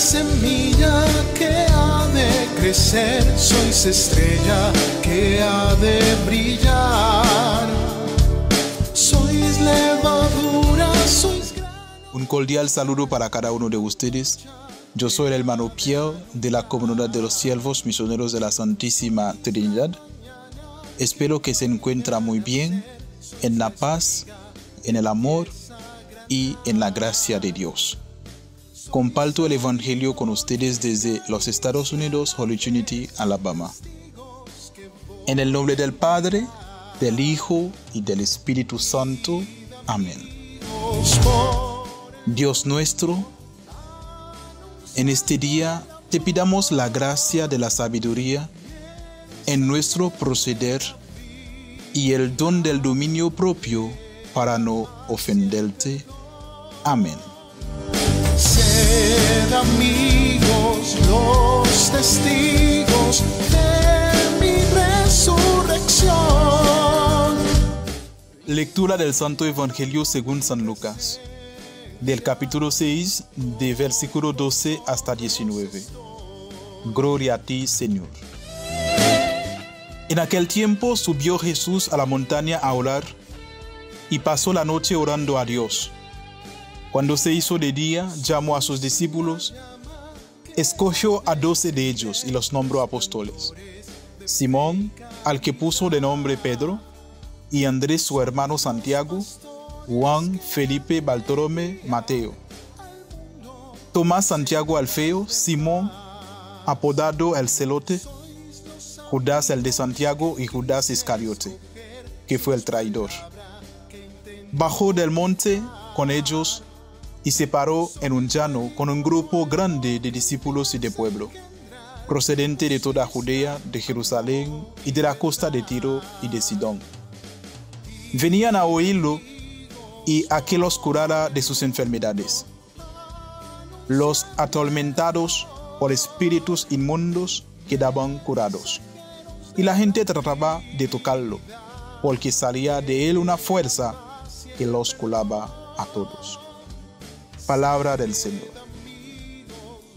semilla que ha de crecer, sois estrella que ha de brillar. Sois levadura, sois grano. Un cordial saludo para cada uno de ustedes. Yo soy el hermano Pierre de la Comunidad de los Siervos Misioneros de la Santísima Trinidad. Espero que se encuentra muy bien, en la paz, en el amor y en la gracia de Dios. Comparto el Evangelio con ustedes desde los Estados Unidos, Holy Trinity, Alabama. En el nombre del Padre, del Hijo y del Espíritu Santo. Amén. Dios nuestro, en este día te pidamos la gracia de la sabiduría en nuestro proceder y el don del dominio propio para no ofenderte. Amén. Sed amigos los testigos de mi resurrección. Lectura del Santo Evangelio según San Lucas, del capítulo 6, de versículo 12 hasta 19. Gloria a ti, Señor. En aquel tiempo subió Jesús a la montaña a orar y pasó la noche orando a Dios. Cuando se hizo de día, llamó a sus discípulos, escogió a 12 de ellos y los nombró apóstoles: Simón, al que puso de nombre Pedro, y Andrés su hermano Santiago, Juan, Felipe, Bartolomé, Mateo, Tomás, Santiago Alfeo, Simón, apodado el Celote, Judas el de Santiago y Judas Iscariote, que fue el traidor. Bajó del monte con ellos y se paró en un llano con un grupo grande de discípulos y de pueblo, procedente de toda Judea, de Jerusalén y de la costa de Tiro y de Sidón. Venían a oírlo y a que los curara de sus enfermedades. Los atormentados por espíritus inmundos quedaban curados, y la gente trataba de tocarlo, porque salía de él una fuerza que los curaba a todos. Palabra del Señor.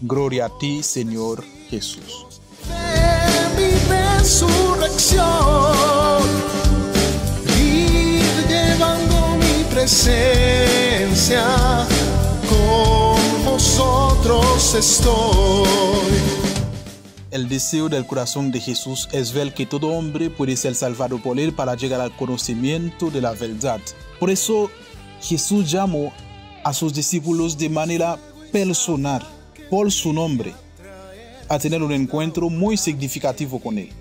Gloria a ti, Señor Jesús. De mi resurrección, ir llevando mi presencia, con vosotros estoy. El deseo del corazón de Jesús es ver que todo hombre puede ser salvado por él para llegar al conocimiento de la verdad. Por eso Jesús llamó a sus discípulos de manera personal, por su nombre, a tener un encuentro muy significativo con él.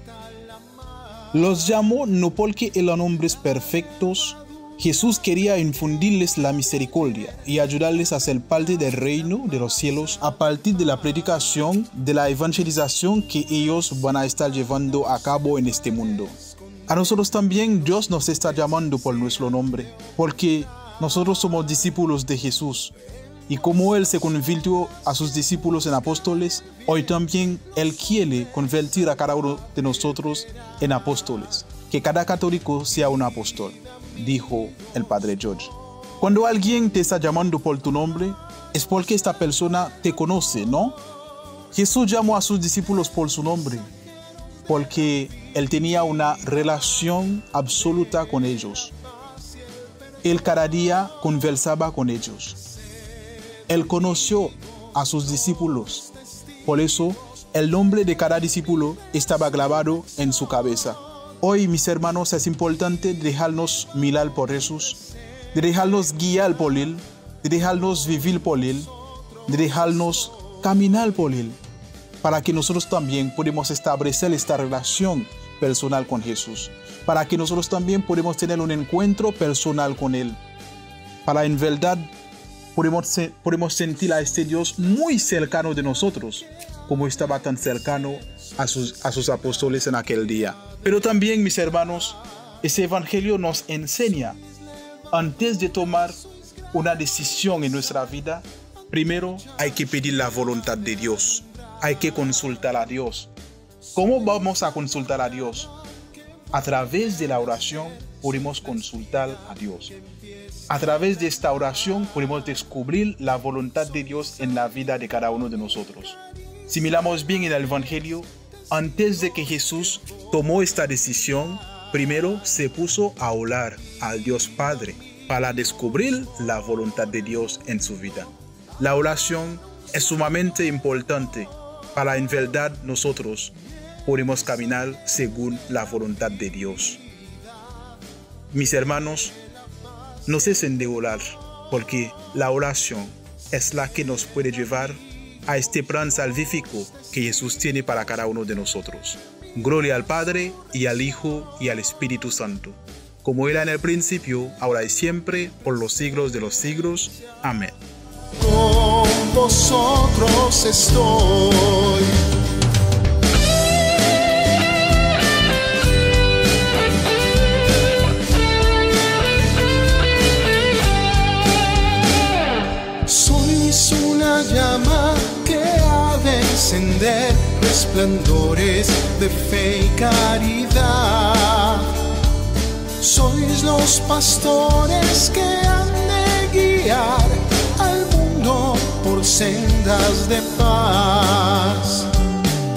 Los llamó no porque eran hombres perfectos. Jesús quería infundirles la misericordia y ayudarles a ser parte del reino de los cielos a partir de la predicación, de la evangelización que ellos van a estar llevando a cabo en este mundo. A nosotros también Dios nos está llamando por nuestro nombre, porque nosotros somos discípulos de Jesús. Y como Él se convirtió a sus discípulos en apóstoles, hoy también Él quiere convertir a cada uno de nosotros en apóstoles. Que cada católico sea un apóstol, dijo el Padre George. Cuando alguien te está llamando por tu nombre, es porque esta persona te conoce, ¿no? Jesús llamó a sus discípulos por su nombre, porque Él tenía una relación absoluta con ellos. Él cada día conversaba con ellos. Él conoció a sus discípulos. Por eso, el nombre de cada discípulo estaba grabado en su cabeza. Hoy, mis hermanos, es importante dejarnos mirar por Jesús, de dejarnos guiar por Él, de dejarnos vivir por Él, de dejarnos caminar por Él, para que nosotros también podamos establecer esta relación personal con Jesús, para que nosotros también podamos tener un encuentro personal con Él, para en verdad podemos sentir a este Dios muy cercano de nosotros, como estaba tan cercano a sus apóstoles en aquel día. Pero también, mis hermanos, ese evangelio nos enseña, antes de tomar una decisión en nuestra vida, primero hay que pedir la voluntad de Dios, hay que consultar a Dios. ¿Cómo vamos a consultar a Dios? A través de la oración podemos consultar a Dios. A través de esta oración podemos descubrir la voluntad de Dios en la vida de cada uno de nosotros. Si miramos bien en el Evangelio, antes de que Jesús tomó esta decisión, primero se puso a orar al Dios Padre para descubrir la voluntad de Dios en su vida. La oración es sumamente importante para en verdad nosotros podemos caminar según la voluntad de Dios. Mis hermanos, no cesen de orar, porque la oración es la que nos puede llevar a este plan salvífico que Jesús tiene para cada uno de nosotros. Gloria al Padre, y al Hijo, y al Espíritu Santo, como era en el principio, ahora y siempre, por los siglos de los siglos. Amén. Con vosotros estoy. Sois una llama que ha de encender resplandores de fe y caridad. Sois los pastores que han de guiar al mundo por sendas de paz.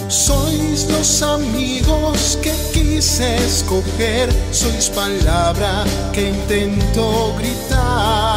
Sois los amigos que quise escoger, sois palabra que intento gritar.